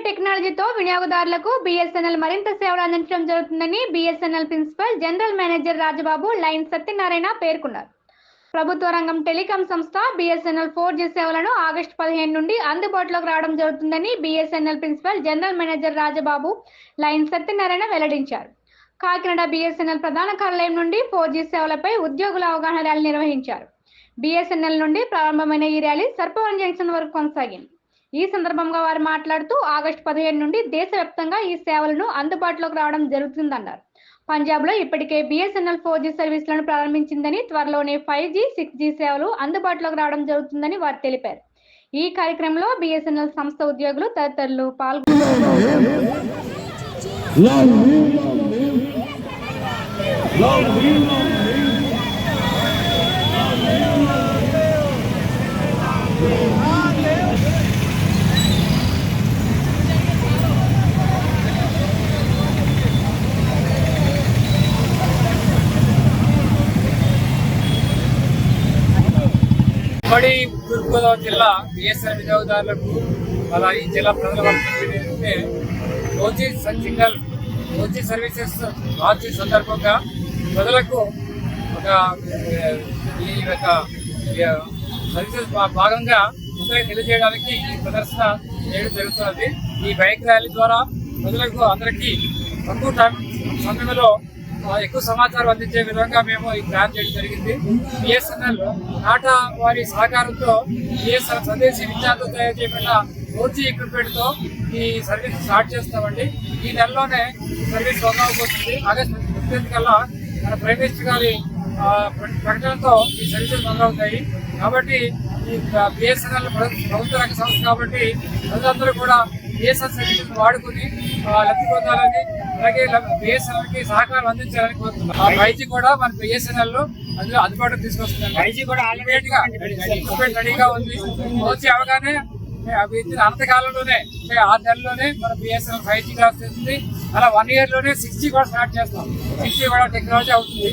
టెక్నాలజీతో వినియోగదారులకు BSNL మరింత సేవలు అందించడం జరుగుతుందని BSNL principal general manager Rajababu లైన్ సత్యనారాయణ పేర్కొన్నారు. ప్రభుత్వ రంగం టెలికాం సంస్థ BSNL 4G సేవలను ఆగస్టు 15 నుండి అందుబాటులోకి రావడం జరుగుతుందని BSNL principal general manager Rajababu లైన్ సత్యనారాయణ వెల్లడించారు. కాకినాడ BSNL ప్రధాన కార్యాలయం నుండి 4G సేవలపై ఉద్యోగుల అవగాహన ర్యాలీ నిర్వహించారు. BSNL నుండి ప్రారంభమైన ఈ ర్యాలీ సర్పవరం జంక్షన్ వరకు కొనసాగింది. ఈ సందర్భంగా వారు మాట్లాడుతూ ఆగస్టు 15 నుండి దేశవ్యాప్తంగా ఈ సేవలను అందుబాటులోకి రావడం జరుగుతుందన్నారు. పంజాబ్లో ఇప్పటికే BSNL 4G సర్వీసులను ప్రారంభించిందని, త్వరలోనే 5G, 6G సేవలు అందుబాటులోకి రావడం జరుగుతుందని వారు తెలిపారు. ఈ కార్యక్రమంలో BSNL సంస్థ ఉద్యోగులు తదితరులు పాల్గొన్నారు. ఉమ్మడి తూర్పుగోదావరి జిల్లా BSNL వినియోగదారులకు అలాగే ఈ జిల్లా ప్రజల వరకు 4G సర్వీసెస్ లాంచ్ సందర్భంగా ప్రజలకు ఈ యొక్క సర్వీసెస్ భాగంగా తెలియజేయడానికి ఈ ప్రదర్శన చేయడం జరుగుతున్నది. ఈ బైక్ ర్యాలీ ద్వారా ప్రజలకు అందరికీ తక్కువ సమయంలో ఎక్కువ సమాచారం అందించే విధంగా మేము ఈ ప్లాన్ చేయడం జరిగింది. BSNL టాటా వారి సహకారంతో BSNL స్వదేశీ విద్యార్థులతో తయారు చేయబడిన 4G ఎక్విప్మెంట్ తో ఈ సర్వీస్ స్టార్ట్ చేస్తామండి. ఈ నెలలోనే సర్వీస్ మొదలవబోతుంది. ఆగస్టు 15 కల్లా మన ప్రైమ్ మినిస్టర్ గారి ప్రకటనతో ఈ సర్వీసెస్ మొదలవుతాయి. కాబట్టి ఈ BSNL ప్రభుత్వ రంగ సంస్థ కాబట్టి ప్రజలందరూ కూడా BSNL సర్వీసెస్ వాడుకుని లబ్ధి పొందాలని, అలాగే BSNL కి సహకారం అందించాలని కోరుతున్నాం. 5G కూడా మన BSNL లో అందులో అందుబాటులోకి తీసుకొస్తున్నాం. 5G కూడా రెడీగా ఉంది. వచ్చి అవగానే అనంతకాలంలోనే 6 నెలల్లోనే మన BSNL 5G క్లాస్ చేస్తుంది. అలా 1 year లోనే 6G కూడా స్టార్ట్ చేస్తాం. 6G కూడా టెక్నాలజీ అవుతుంది.